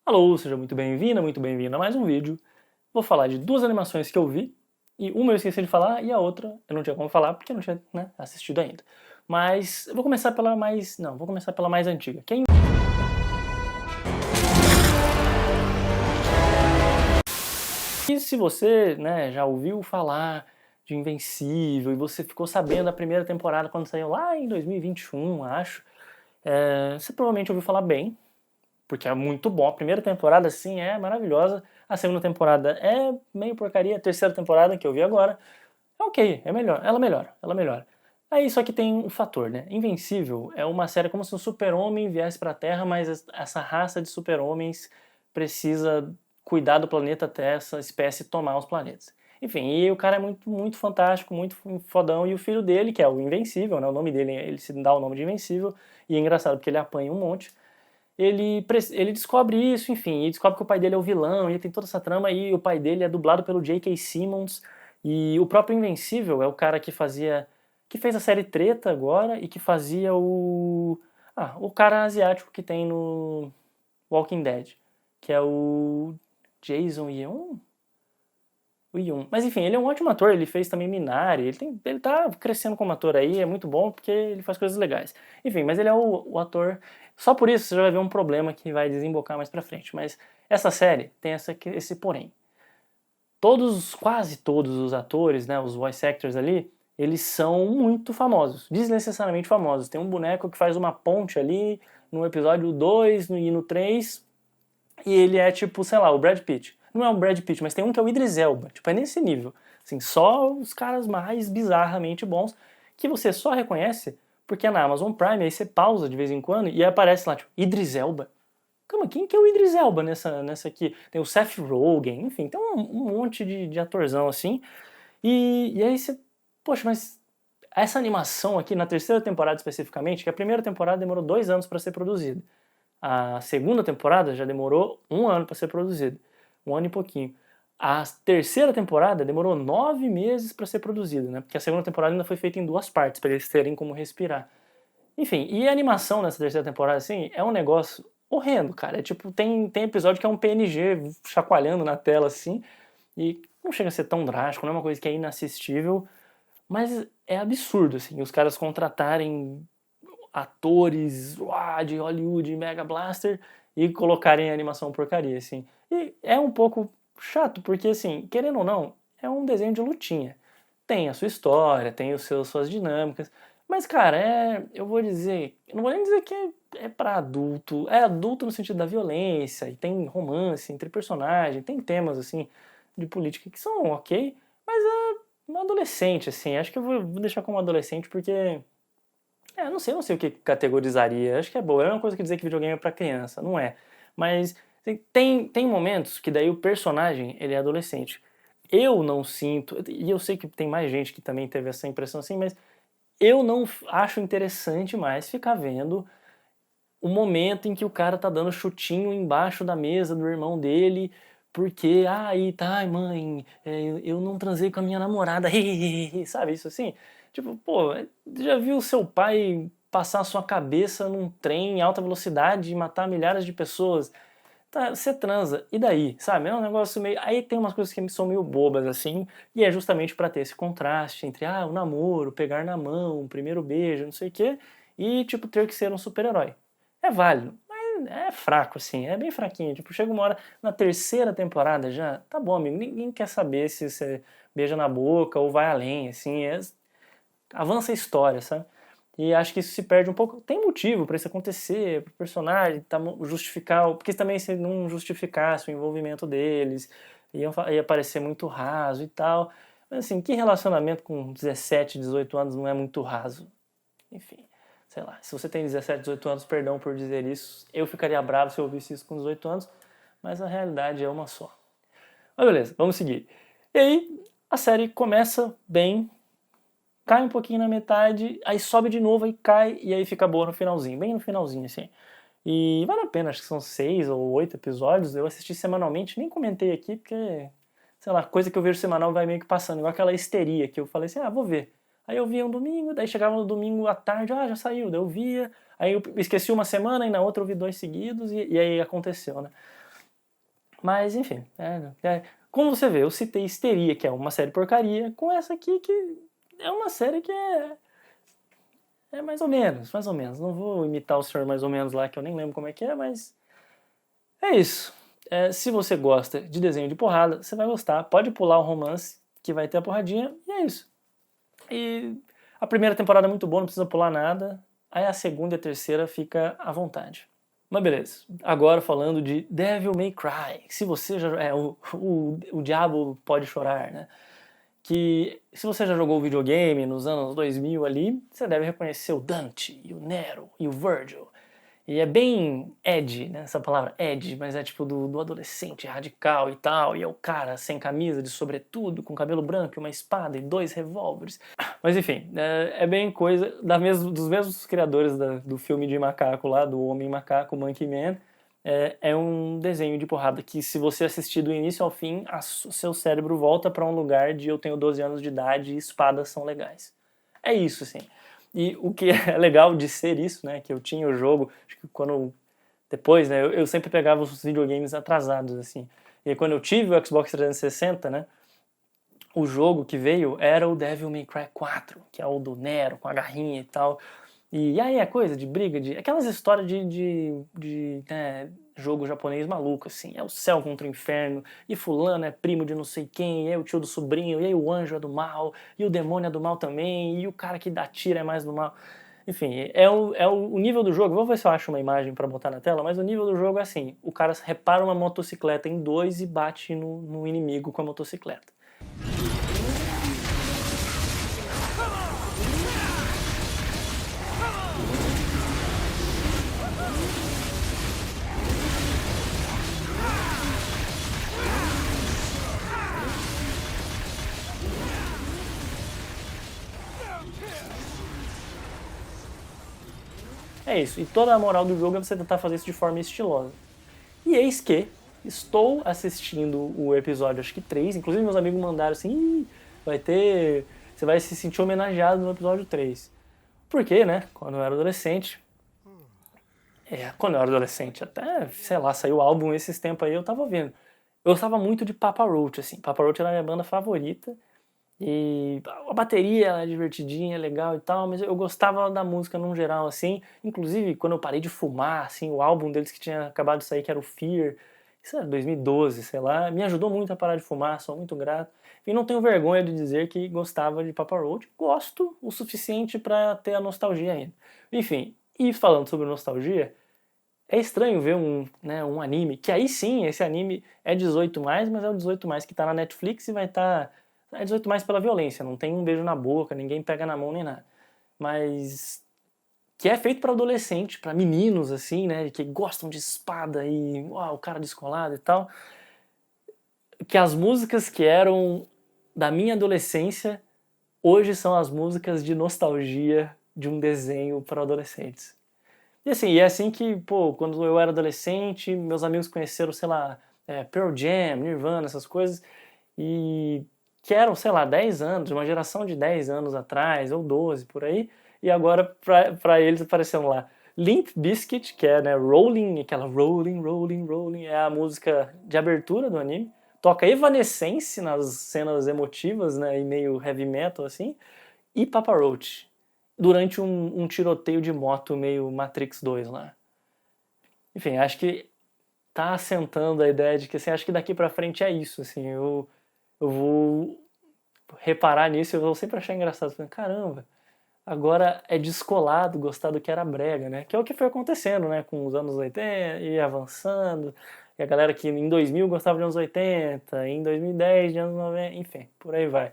Alô, seja muito bem-vindo a mais um vídeo. Vou falar de duas animações que eu vi, e uma eu esqueci de falar, e a outra eu não tinha como falar porque eu não tinha, assistido ainda. Mas eu vou começar pela mais... não, vou começar pela mais antiga. E se você, já ouviu falar de Invencível, e você ficou sabendo da primeira temporada quando saiu lá em 2021, acho, você provavelmente ouviu falar bem, porque é muito bom. A primeira temporada, sim, é maravilhosa. A segunda temporada é meio porcaria. A terceira temporada, que eu vi agora, é ok, é melhor. Ela melhora, ela melhora. Aí só que tem um fator, né? Invencível é uma série como se um super-homem viesse pra Terra, mas essa raça de super-homens precisa cuidar do planeta até essa espécie tomar os planetas. Enfim, e o cara é muito, muito fantástico, muito fodão, e o filho dele, que é o Invencível, né? O nome dele, ele se dá o nome de Invencível, e é engraçado porque ele apanha um monte. Ele descobre isso, enfim, e descobre que o pai dele é o vilão, e tem toda essa trama, e o pai dele é dublado pelo J.K. Simmons, e o próprio Invencível é o cara que fez a série Treta agora, e que fazia o cara asiático que tem no Walking Dead, que é o Jason Yeon? O Yoon. Mas enfim, ele é um ótimo ator, ele fez também Minari, ele tá crescendo como ator aí, é muito bom porque ele faz coisas legais. Enfim, mas ele é o ator. Só por isso você já vai ver um problema que vai desembocar mais pra frente. Mas essa série tem esse porém. Quase todos os atores, né, os voice actors ali, eles são muito famosos, desnecessariamente famosos. Tem um boneco que faz uma ponte ali no episódio 2 e no 3, e ele é tipo, sei lá, o Brad Pitt. Não é o Brad Pitt, mas tem um que é o Idris Elba. Tipo, é nesse nível. Assim, só os caras mais bizarramente bons que você só reconhece porque é na Amazon Prime, aí você pausa de vez em quando e aparece lá, tipo, Idris Elba. Calma, quem que é o Idris Elba nessa aqui? Tem o Seth Rogen, enfim, tem um monte de atorzão assim. E aí você, poxa, mas essa animação aqui, na terceira temporada especificamente, que a primeira temporada demorou 2 anos para ser produzida. A segunda temporada já demorou 1 ano para ser produzida. 1 ano e pouquinho. A terceira temporada demorou 9 meses para ser produzida, né? Porque a segunda temporada ainda foi feita em 2 partes, para eles terem como respirar. Enfim, e a animação nessa terceira temporada, assim, é um negócio horrendo, cara. É tipo, tem episódio que é um PNG chacoalhando na tela, assim, e não chega a ser tão drástico, não é uma coisa que é inassistível, mas é absurdo, assim, os caras contratarem atores de Hollywood, Mega Blaster, e colocarem a animação porcaria, assim. E é um pouco chato, porque, assim, querendo ou não, é um desenho de lutinha. Tem a sua história, tem suas dinâmicas, mas, cara, eu vou dizer, eu não vou nem dizer que é pra adulto, é adulto no sentido da violência, e tem romance entre personagens, tem temas, assim, de política que são ok, mas é um adolescente, assim, acho que eu vou deixar como adolescente porque não sei o que categorizaria. Acho que é boa. É uma coisa que dizer que videogame é pra criança. Não é. Mas assim, tem momentos que daí o personagem, ele é adolescente. Eu não sinto, e eu sei que tem mais gente que também teve essa impressão assim, mas eu não acho interessante mais ficar vendo o momento em que o cara tá dando chutinho embaixo da mesa do irmão dele, porque, aí tá, ai mãe, eu não transei com a minha namorada, sabe, isso assim? Tipo, pô, já viu o seu pai passar a sua cabeça num trem em alta velocidade e matar milhares de pessoas? Tá, você transa, e daí, sabe? É um negócio meio... Aí tem umas coisas que são meio bobas, assim, e é justamente pra ter esse contraste entre, o namoro, pegar na mão, o primeiro beijo, não sei o quê, e, tipo, ter que ser um super-herói. É válido, mas é fraco, assim, é bem fraquinho. Tipo, chega uma hora, na terceira temporada já, tá bom, amigo, ninguém quer saber se você beija na boca ou vai além, assim, avança a história, sabe? E acho que isso se perde um pouco. Tem motivo para isso acontecer, pro personagem justificar, porque também se não justificasse o envolvimento deles, ia parecer muito raso e tal. Mas assim, que relacionamento com 17, 18 anos não é muito raso? Enfim, sei lá. Se você tem 17, 18 anos, perdão por dizer isso, eu ficaria bravo se eu ouvisse isso com 18 anos, mas a realidade é uma só. Mas beleza, vamos seguir. E aí, a série começa bem, cai um pouquinho na metade, aí sobe de novo, aí cai, e aí fica boa no finalzinho, bem no finalzinho, assim. E vale a pena, acho que são 6 ou 8 episódios, eu assisti semanalmente, nem comentei aqui, porque, sei lá, coisa que eu vejo semanal vai meio que passando, igual aquela histeria que eu falei assim, vou ver. Aí eu via um domingo, daí chegava no domingo à tarde, já saiu, daí eu via, aí eu esqueci uma semana, e na outra eu vi 2 seguidos, e aí aconteceu, né. Mas, enfim, como você vê, eu citei Histeria, que é uma série porcaria, com essa aqui que é uma série que é mais ou menos, mais ou menos. Não vou imitar o senhor mais ou menos lá, que eu nem lembro como é que é, mas é isso. Se você gosta de desenho de porrada, você vai gostar. Pode pular o romance, que vai ter a porradinha, e é isso. E a primeira temporada é muito boa, não precisa pular nada. Aí a segunda e a terceira fica à vontade. Mas beleza, agora falando de Devil May Cry. Se você já... o Diabo Pode Chorar, né? Que se você já jogou videogame nos anos 2000 ali, você deve reconhecer o Dante, e o Nero, e o Virgil. E é bem edgy, né? Essa palavra edgy, mas é tipo do adolescente radical e tal. E é o cara sem camisa, de sobretudo, com cabelo branco e uma espada e 2 revólveres. Mas enfim, é bem coisa dos mesmos criadores do filme de macaco lá, do Homem Macaco, Monkey Man. É um desenho de porrada que, se você assistir do início ao fim, o seu cérebro volta pra um lugar de eu tenho 12 anos de idade e espadas são legais. É isso, assim. E o que é legal de ser isso, né, que eu tinha o jogo, acho que depois, né, eu sempre pegava os videogames atrasados, assim. E aí, quando eu tive o Xbox 360, né, o jogo que veio era o Devil May Cry 4, que é o do Nero, com a garrinha e tal. E aí é coisa de briga, aquelas histórias de jogo japonês maluco, assim. É o céu contra o inferno, e fulano é primo de não sei quem, e aí o tio do sobrinho, e aí o anjo é do mal, e o demônio é do mal também, e o cara que dá tiro é mais do mal. Enfim, o nível do jogo, vou ver se eu acho uma imagem pra botar na tela, mas o nível do jogo é assim, o cara repara uma motocicleta em 2 e bate no inimigo com a motocicleta. É isso, e toda a moral do jogo é você tentar fazer isso de forma estilosa. E eis que estou assistindo o episódio, acho que 3, inclusive meus amigos mandaram assim, você vai se sentir homenageado no episódio 3. Porque, né, quando eu era adolescente, até, sei lá, saiu o álbum esses tempos aí, eu tava vendo. Eu gostava muito de Papa Roach, assim, Papa Roach era a minha banda favorita, e a bateria é divertidinha, legal e tal, mas eu gostava da música num geral, assim. Inclusive, quando eu parei de fumar, assim, o álbum deles que tinha acabado de sair, que era o Fear, isso era 2012, sei lá, me ajudou muito a parar de fumar, sou muito grato. E não tenho vergonha de dizer que gostava de Papa Roach, gosto o suficiente para ter a nostalgia ainda. Enfim, e falando sobre nostalgia, é estranho ver um anime, que aí sim, esse anime é 18+, mas é o 18+, que tá na Netflix e vai estar... É 18+ pela violência, não tem um beijo na boca, ninguém pega na mão nem nada. Mas que é feito para adolescente, para meninos assim, né, que gostam de espada e o cara descolado e tal. Que as músicas que eram da minha adolescência hoje são as músicas de nostalgia de um desenho para adolescentes. E assim, é assim que, pô, quando eu era adolescente, meus amigos conheceram, sei lá, Pearl Jam, Nirvana, essas coisas, e que eram, sei lá, 10 anos, uma geração de 10 anos atrás, ou 12, por aí, e agora pra eles apareceram lá Limp Bizkit, que é, né, Rolling, aquela Rolling, Rolling, Rolling, é a música de abertura do anime, toca Evanescence nas cenas emotivas, né, e meio heavy metal, assim, e Papa Roach, durante um tiroteio de moto meio Matrix 2 lá. Enfim, acho que tá assentando a ideia de que, assim, acho que daqui pra frente é isso, assim, eu vou reparar nisso e eu vou sempre achar engraçado. Falei, caramba, agora é descolado gostar do que era brega, né? Que é o que foi acontecendo, né? Com os anos 80 e avançando. E a galera que em 2000 gostava de anos 80, em 2010 de anos 90, enfim, por aí vai.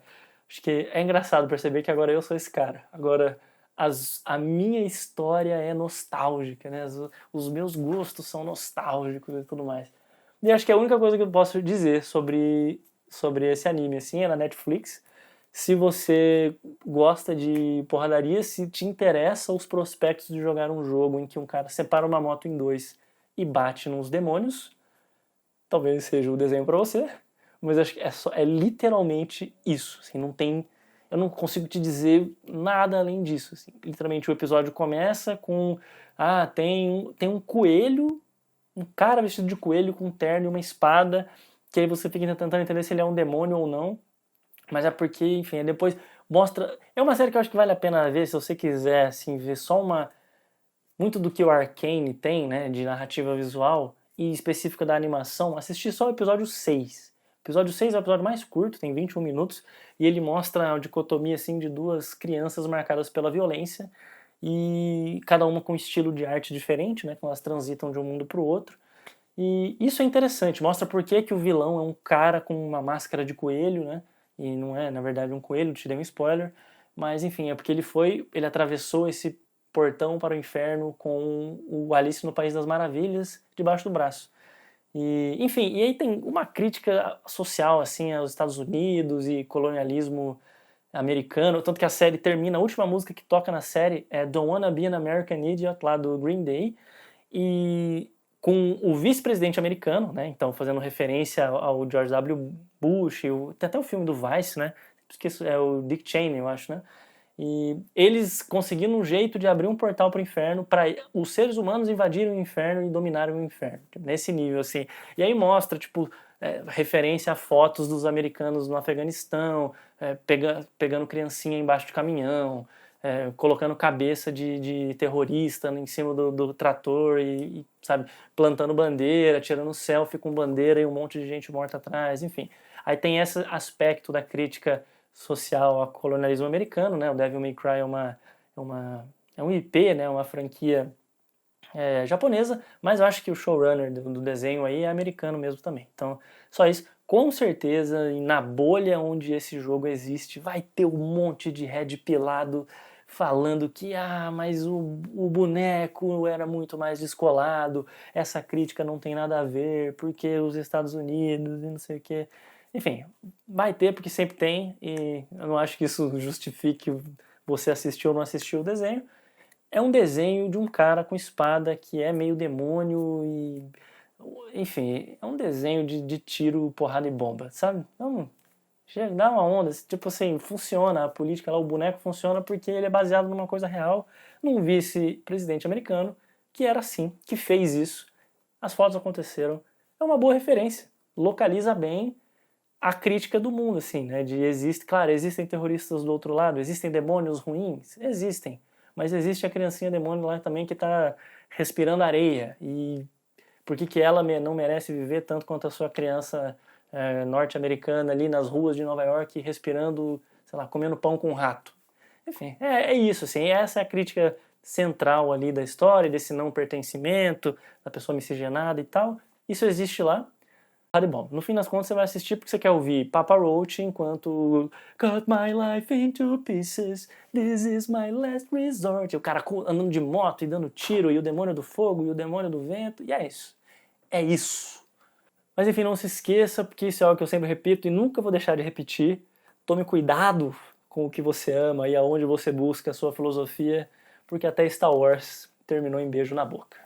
Acho que é engraçado perceber que agora eu sou esse cara. Agora a minha história é nostálgica, né? Os meus gostos são nostálgicos e tudo mais. E acho que a única coisa que eu posso dizer sobre esse anime, assim, é na Netflix. Se você gosta de porradaria, se te interessa os prospectos de jogar um jogo em que um cara separa uma moto em 2 e bate nos demônios, talvez seja o desenho pra você, mas acho que é literalmente isso, assim, eu não consigo te dizer nada além disso, assim. Literalmente o episódio começa com tem um coelho um cara vestido de coelho com um terno e uma espada, que aí você fica tentando entender se ele é um demônio ou não, mas é porque, enfim, depois mostra... É uma série que eu acho que vale a pena ver se você quiser, assim, ver só muito do que o Arcane tem, né, de narrativa visual e específica da animação, assistir só o episódio 6. O episódio 6 é o episódio mais curto, tem 21 minutos, e ele mostra a dicotomia, assim, de duas crianças marcadas pela violência, e cada uma com um estilo de arte diferente, né, que elas transitam de um mundo para o outro. E isso é interessante, mostra por que o vilão é um cara com uma máscara de coelho, né, e não é, na verdade, um coelho, te dei um spoiler, mas enfim, é porque ele atravessou esse portão para o inferno com o Alice no País das Maravilhas debaixo do braço. E, enfim, e aí tem uma crítica social assim aos Estados Unidos e colonialismo americano, tanto que a série termina, a última música que toca na série é Don't Wanna Be an American Idiot, lá do Green Day, e com o vice-presidente americano, né, então fazendo referência ao George W. Bush, tem até o filme do Vice, né, esqueço, é o Dick Cheney, eu acho, né, e eles conseguiram um jeito de abrir um portal para o inferno para os seres humanos invadirem o inferno e dominarem o inferno. Nesse nível, assim. E aí mostra, tipo, referência a fotos dos americanos no Afeganistão, pegando criancinha embaixo de caminhão, colocando cabeça de terrorista em cima do trator e, sabe, plantando bandeira, tirando selfie com bandeira e um monte de gente morta atrás, enfim. Aí tem esse aspecto da crítica social ao colonialismo americano, né? O Devil May Cry é um IP, né? Uma franquia japonesa, mas eu acho que o showrunner do desenho aí é americano mesmo também. Então, só isso. Com certeza, na bolha onde esse jogo existe, vai ter um monte de red pilado falando que, mas o boneco era muito mais descolado, essa crítica não tem nada a ver, porque os Estados Unidos e não sei o que. Enfim, vai ter porque sempre tem, e eu não acho que isso justifique você assistir ou não assistir o desenho. É um desenho de um cara com espada que é meio demônio e... Enfim, é um desenho de tiro, porrada e bomba, sabe? Então, dá uma onda, tipo assim, funciona, a política lá, o boneco funciona porque ele é baseado numa coisa real, num vice-presidente americano que era assim, que fez isso, as fotos aconteceram, é uma boa referência, localiza bem a crítica do mundo, assim, né, claro, existem terroristas do outro lado, existem demônios ruins, existem, mas existe a criancinha demônio lá também que tá respirando areia, e por que ela não merece viver tanto quanto a sua criança norte-americana ali nas ruas de Nova York respirando, sei lá, comendo pão com um rato. Enfim, é isso, assim, essa é a crítica central ali da história, desse não pertencimento, da pessoa miscigenada e tal. Isso existe lá. E bom, no fim das contas você vai assistir porque você quer ouvir Papa Roach enquanto Cut my life into pieces, this is my last resort. E o cara andando de moto e dando tiro, e o demônio do fogo, e o demônio do vento, e é isso. É isso. Mas enfim, não se esqueça, porque isso é algo que eu sempre repito e nunca vou deixar de repetir. Tome cuidado com o que você ama e aonde você busca a sua filosofia, porque até Star Wars terminou em beijo na boca.